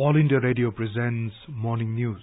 All India Radio presents Morning News.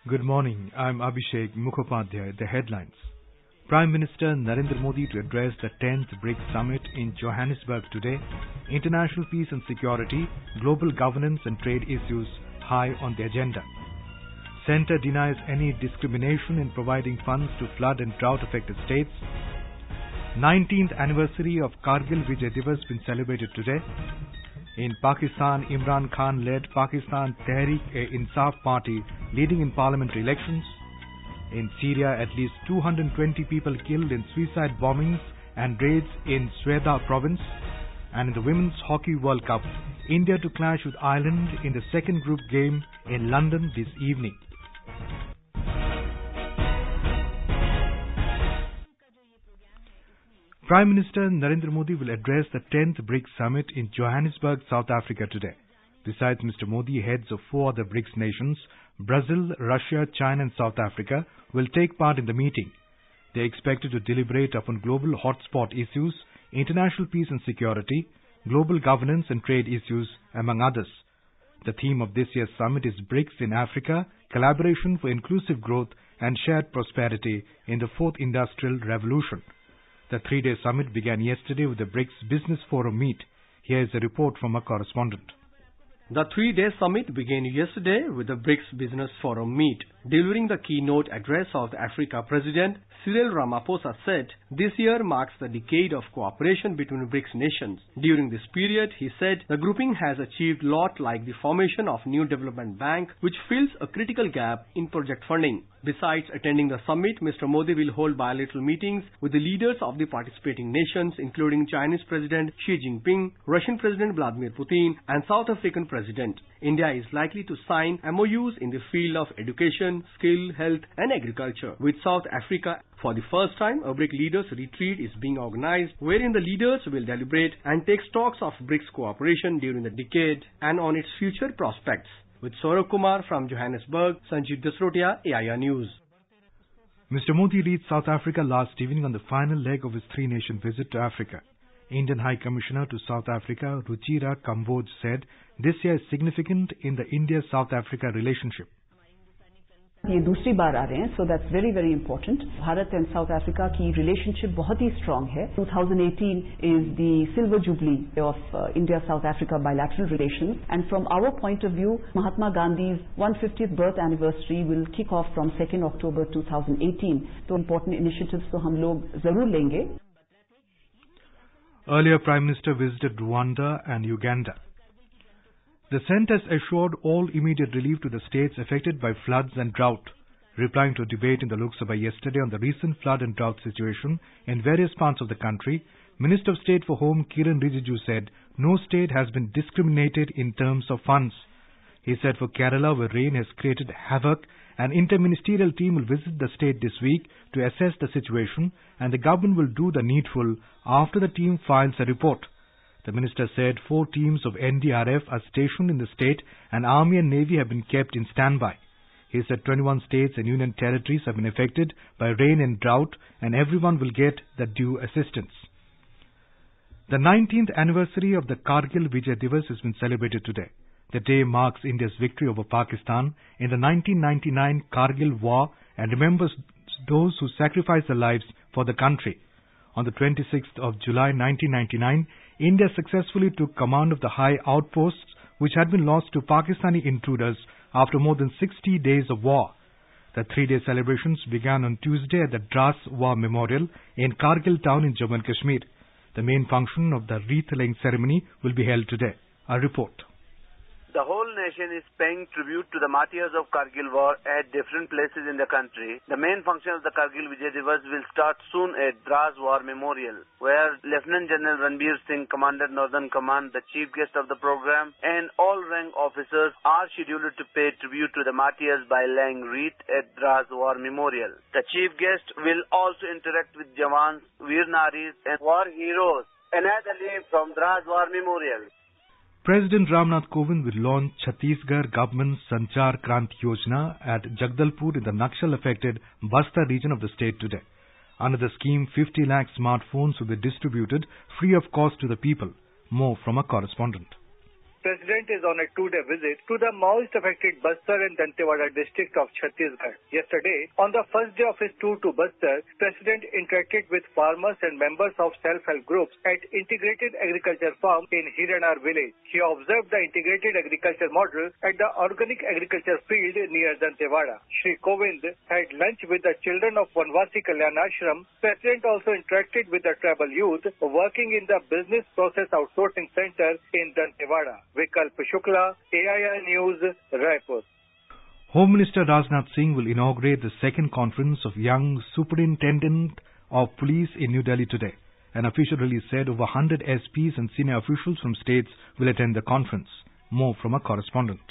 Good morning, I'm Abhishek Mukhopadhyay. The headlines. Prime Minister Narendra Modi to address the 10th BRICS Summit in Johannesburg today. International peace and security, global governance and trade issues high on the agenda. Centre denies any discrimination in providing funds to flood and drought-affected states. 19th anniversary of Kargil Vijay Divas been celebrated today. In Pakistan, Imran Khan-led Pakistan Tehreek-e-Insaf party leading in parliamentary elections. In Syria, at least 220 people killed in suicide bombings and raids in Sweda province. And in the Women's Hockey World Cup, India to clash with Ireland in the second group game in London this evening. Prime Minister Narendra Modi will address the 10th BRICS Summit in Johannesburg, South Africa today. Besides Mr. Modi, heads of 4 other BRICS nations, Brazil, Russia, China and South Africa, will take part in the meeting. They are expected to deliberate upon global hotspot issues, international peace and security, global governance and trade issues, among others. The theme of this year's summit is BRICS in Africa, collaboration for inclusive growth and shared prosperity in the 4th Industrial Revolution. The 3-day summit began yesterday with the BRICS Business Forum meet. Here is a report from our correspondent. The 3-day summit began yesterday with the BRICS Business Forum meet. Delivering the keynote address of the Africa President, Cyril Ramaphosa said, this year marks the decade of cooperation between BRICS nations. During this period, he said, the grouping has achieved a lot like the formation of New Development Bank, which fills a critical gap in project funding. Besides attending the summit, Mr. Modi will hold bilateral meetings with the leaders of the participating nations, including Chinese President Xi Jinping, Russian President Vladimir Putin, and South African President. India is likely to sign MOUs in the field of education, skill, health, and agriculture with South Africa. For the first time, a BRICS leaders retreat is being organized, wherein the leaders will deliberate and take stocks of BRICS cooperation during the decade and on its future prospects. With Saurabh Kumar from Johannesburg, Sanjeev Dasrotia, AIR News. Mr. Modi reached South Africa last evening on the final leg of his 3-nation visit to Africa. Indian High Commissioner to South Africa, Ruchira Kamboj, said this year is significant in the India-South Africa relationship. ये दूसरी बार आ रहे हैं, so that's very, very important. Bharat and South Africa की relationship बहुत ही strong है. 2018 is the silver jubilee of India-South Africa bilateral relations, and from our point of view, Mahatma Gandhi's 150th birth anniversary will kick off from 2nd October 2018. So important initiatives तो हम लोग जरूर लेंगे. Earlier, Prime Minister visited Rwanda and Uganda. The centre has assured all immediate relief to the states affected by floods and drought. Replying to a debate in the Lok Sabha yesterday on the recent flood and drought situation in various parts of the country, Minister of State for Home Kiran Rijiju said no state has been discriminated in terms of funds. He said for Kerala, where rain has created havoc, an interministerial team will visit the state this week to assess the situation, and the government will do the needful after the team files a report. The minister said 4 teams of NDRF are stationed in the state and Army and Navy have been kept in standby. He said 21 states and union territories have been affected by rain and drought and everyone will get the due assistance. The 19th anniversary of the Kargil Vijay Divas has been celebrated today. The day marks India's victory over Pakistan in the 1999 Kargil War and remembers those who sacrificed their lives for the country. On the 26th of July 1999, India successfully took command of the high outposts which had been lost to Pakistani intruders after more than 60 days of war. The 3-day celebrations began on Tuesday at the Dras War Memorial in Kargil town in Jammu and Kashmir. The main function of the wreath-laying ceremony will be held today. A report. The whole nation is paying tribute to the martyrs of Kargil War at different places in the country. The main function of the Kargil Vijay Divas will start soon at Dras War Memorial, where Lieutenant General Ranbir Singh, Commander Northern Command, the chief guest of the program, and all rank officers are scheduled to pay tribute to the martyrs by laying wreath at Dras War Memorial. The chief guest will also interact with Jawans, Veer Naris, and war heroes. Anayat Ali from Dras War Memorial. President Ramnath Kovind will launch Chhattisgarh government's Sanchar Kranti Yojana at Jagdalpur in the Naxal-affected Bastar region of the state today. Under the scheme, 50 lakh smartphones will be distributed free of cost to the people. More from a correspondent. President is on a two-day visit to the Maoist-affected Bastar and Dantewada district of Chhattisgarh. Yesterday, on the first day of his tour to Bastar, President interacted with farmers and members of self-help groups at Integrated Agriculture Farm in Hiranar village. He observed the integrated agriculture model at the organic agriculture field near Dantewada. Shri Kovind had lunch with the children of Vanvasi Kalyan Ashram. President also interacted with the tribal youth working in the Business Process Outsourcing Center in Dantewada. Vikalp Shukla, AIR News, Raipur. Home Minister Rajnath Singh will inaugurate the second conference of Young Superintendent of Police in New Delhi today. An official release said over 100 SPs and senior officials from states will attend the conference. More from a correspondent.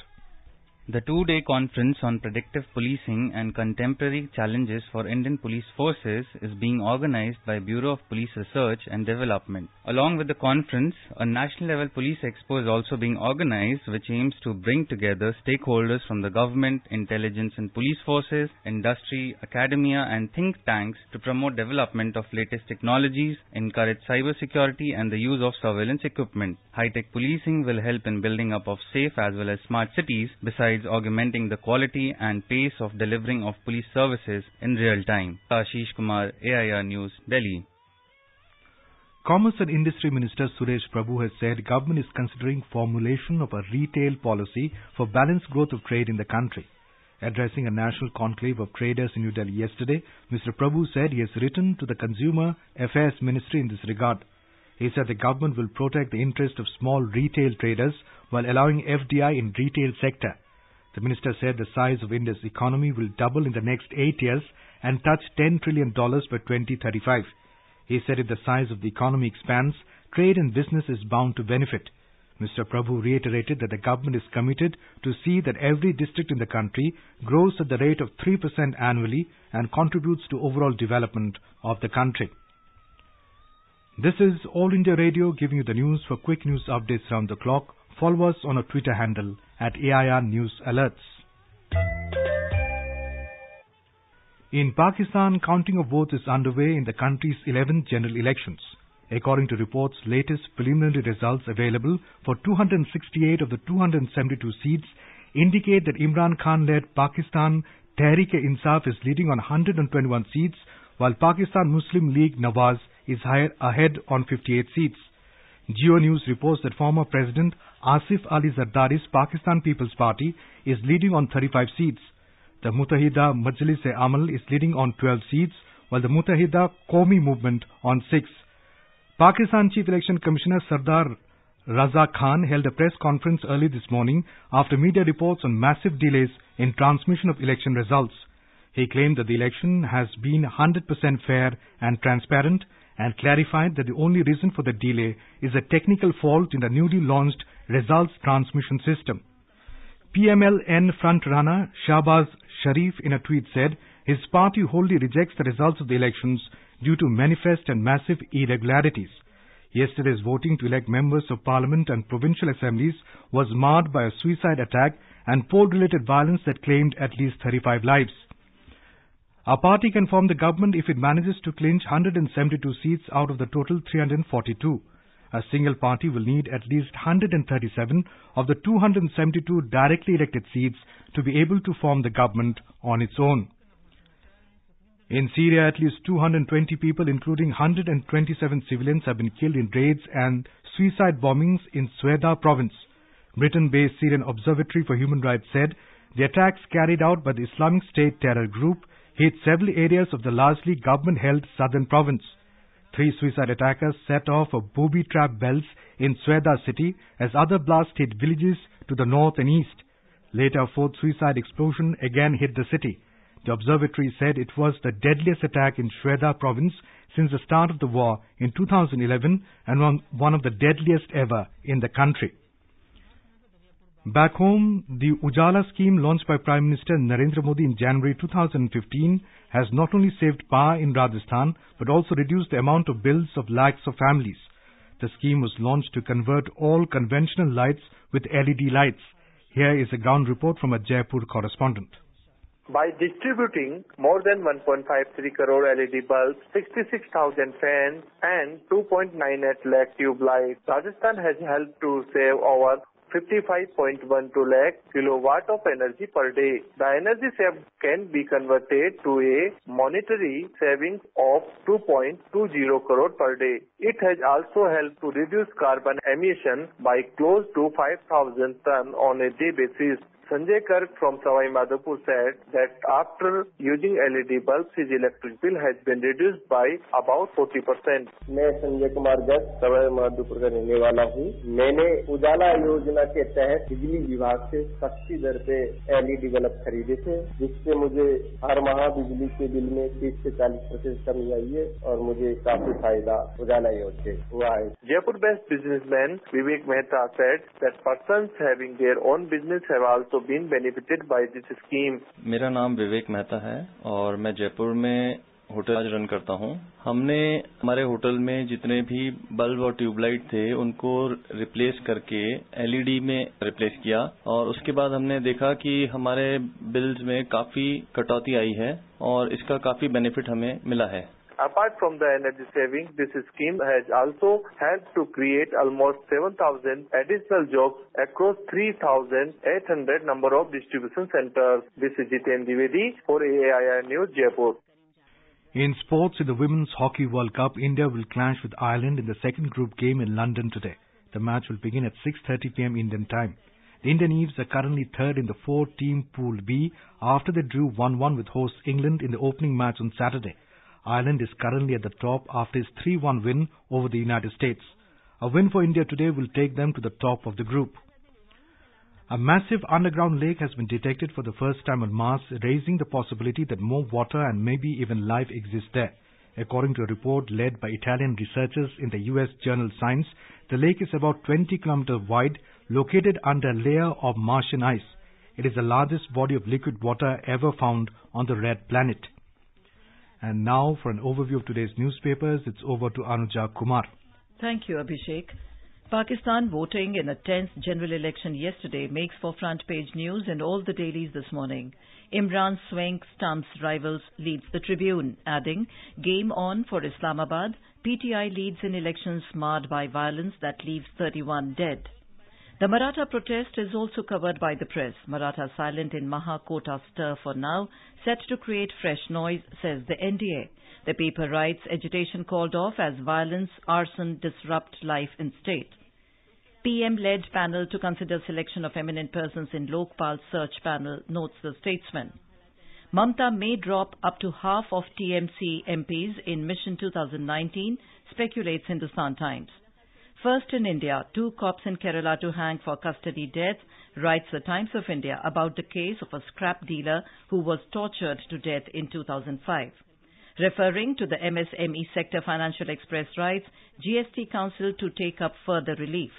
The two-day conference on predictive policing and contemporary challenges for Indian police forces is being organized by Bureau of Police Research and Development. Along with the conference, a national-level police expo is also being organized, which aims to bring together stakeholders from the government, intelligence and police forces, industry, academia and think tanks to promote development of latest technologies, encourage cybersecurity and the use of surveillance equipment. High-tech policing will help in building up of safe as well as smart cities, besides augmenting the quality and pace of delivering of police services in real time. Ashish Kumar, AIR News, Delhi. Commerce and Industry Minister Suresh Prabhu has said government is considering formulation of a retail policy for balanced growth of trade in the country. Addressing a national conclave of traders in New Delhi yesterday, Mr. Prabhu said he has written to the Consumer Affairs Ministry in this regard. He said the government will protect the interest of small retail traders while allowing FDI in retail sector. The minister said the size of India's economy will double in the next 8 years and touch $10 trillion by 2035. He said if the size of the economy expands, trade and business is bound to benefit. Mr. Prabhu reiterated that the government is committed to see that every district in the country grows at the rate of 3% annually and contributes to overall development of the country. This is All India Radio giving you the news. For quick news updates round the clock, follow us on our Twitter handle at AIR News Alerts. In Pakistan, counting of votes is underway in the country's 11th general elections. According to reports, latest preliminary results available for 268 of the 272 seats indicate that Imran Khan-led Pakistan Tehreek-e-Insaf is leading on 121 seats, while Pakistan Muslim League Nawaz is ahead on 58 seats. Geo News reports that former President Asif Ali Zardari's Pakistan People's Party is leading on 35 seats. The Muttahida Majlis-e-Amal is leading on 12 seats, while the Muttahida Qawmi Movement on 6. Pakistan Chief Election Commissioner Sardar Raza Khan held a press conference early this morning after media reports on massive delays in transmission of election results. He claimed that the election has been 100% fair and transparent and clarified that the only reason for the delay is a technical fault in the newly launched results transmission system. PMLN frontrunner Shahbaz Sharif in a tweet said his party wholly rejects the results of the elections due to manifest and massive irregularities. Yesterday's voting to elect members of parliament and provincial assemblies was marred by a suicide attack and poll-related violence that claimed at least 35 lives. Our party can form the government if it manages to clinch 172 seats out of the total 342. A single party will need at least 137 of the 272 directly elected seats to be able to form the government on its own. In Syria, at least 220 people, including 127 civilians, have been killed in raids and suicide bombings in Sweda province. Britain-based Syrian Observatory for Human Rights said the attacks carried out by the Islamic State terror group hit several areas of the largely government-held southern province. 3 suicide attackers set off a booby trap bells in Sweda city as other blasts hit villages to the north and east. Later, a 4th suicide explosion again hit the city. The observatory said it was the deadliest attack in Sweda province since the start of the war in 2011 and one of the deadliest ever in the country. Back home, the Ujala scheme launched by Prime Minister Narendra Modi in January 2015 has not only saved power in Rajasthan but also reduced the amount of bills of lakhs of families. The scheme was launched to convert all conventional lights with LED lights. Here is a ground report from a Jaipur correspondent. By distributing more than 1.53 crore LED bulbs, 66,000 fans and 2.98 lakh tube lights, Rajasthan has helped to save over 55.12 lakh kilowatt of energy per day. The energy saved can be converted to a monetary savings of 2.20 crore per day. It has also helped to reduce carbon emission by close to 5,000 tons on a day basis. Sanjay Kark from Savai Madhopur said that after using LED bulbs, his electric bill has been reduced by about 40%. मैं संजय कुमार गर्ग सवाई माधोपुर का रहने वाला हूँ। मैंने उजाला योजना के तहत बिजली विभाग से सस्ती दर पे LED बल्ब खरीदे थे, जिससे मुझे हर माह बिजली के बिल में 30 से 40% कमी आई है और मुझे काफी फायदा उजाला योजना से हुआ है। Jaipur-based businessman Vivek Mehta said that persons having their own business have also been benefited by this scheme. मेरा नाम विवेक मेहता है और मैं जयपुर में होटल रन करता हूँ। हमने हमारे होटल में जितने भी बल्ब और ट्यूबलाइट थे उनको रिप्लेस करके LED में रिप्लेस किया और उसके बाद हमने देखा कि हमारे बिल्स में काफी कटौती आई है और इसका काफी बेनिफिट हमें मिला है। Apart from the energy saving, this scheme has also helped to create almost 7,000 additional jobs across 3,800 number of distribution centers. This is Jiten Dwivedi for AIR News, Jaipur. In sports, in the Women's Hockey World Cup, India will clash with Ireland in the second group game in London today. The match will begin at 6:30 p.m. Indian time. The Indian Eves are currently third in the four-team Pool B after they drew 1-1 with host England in the opening match on Saturday. Ireland is currently at the top after its 3-1 win over the United States. A win for India today will take them to the top of the group. A massive underground lake has been detected for the first time on Mars, raising the possibility that more water and maybe even life exists there. According to a report led by Italian researchers in the US journal Science, the lake is about 20 kilometers wide, located under a layer of Martian ice. It is the largest body of liquid water ever found on the red planet. And now for an overview of today's newspapers, it's over to Anuja Kumar. Thank you, Abhishek. Pakistan voting in a tense general election yesterday makes for front page news in all the dailies this morning. Imran Swank stumps rivals, leads the Tribune, adding, game on for Islamabad. PTI leads in elections marred by violence that leaves 31 dead. The Maratha protest is also covered by the press. Maratha silent in Mahakota stir for now, set to create fresh noise, says the NDA. The paper writes agitation called off as violence, arson disrupt life in state. PM-led panel to consider selection of eminent persons in Lokpal search panel, notes the Statesman. Mamta may drop up to half of TMC MPs in Mission 2019, speculates Hindustan Times. First in India, 2 cops in Kerala to hang for custody death, writes the Times of India about the case of a scrap dealer who was tortured to death in 2005. Referring to the MSME sector, Financial Express writes, GST Council to take up further relief.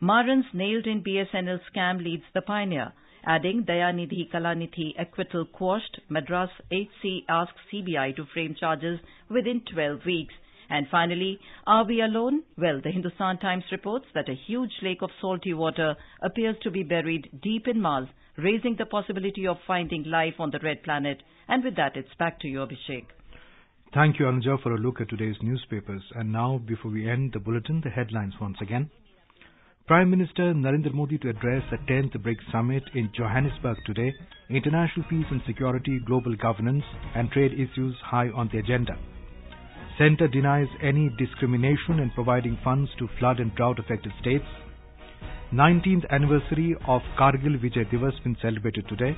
Marans nailed in BSNL scam, leads the Pioneer, adding Dayanidhi Kalanithi acquittal quashed. Madras HC asks CBI to frame charges within 12 weeks. And finally, are we alone? Well, the Hindustan Times reports that a huge lake of salty water appears to be buried deep in Mars, raising the possibility of finding life on the red planet. And with that, it's back to you, Abhishek. Thank you, Anuja, for a look at today's newspapers. And now, before we end the bulletin, the headlines once again. Prime Minister Narendra Modi to address the 10th BRICS Summit in Johannesburg today. International peace and security, global governance and trade issues high on the agenda. Centre denies any discrimination in providing funds to flood and drought-affected states. 19th anniversary of Kargil Vijay Divas been celebrated today.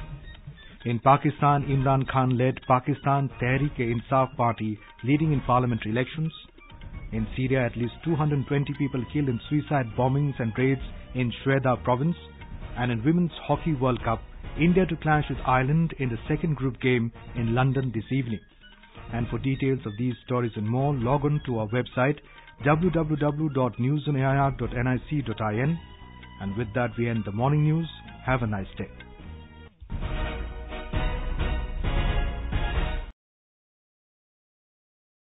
In Pakistan, Imran Khan-led Pakistan Tehreek-e-Insaf Party leading in parliamentary elections. In Syria, at least 220 people killed in suicide bombings and raids in Shweda province. And in Women's Hockey World Cup, India to clash with Ireland in the second group game in London this evening. And for details of these stories and more, log on to our website www.newsonair.nic.in. And with that, we end the morning news. Have a nice day.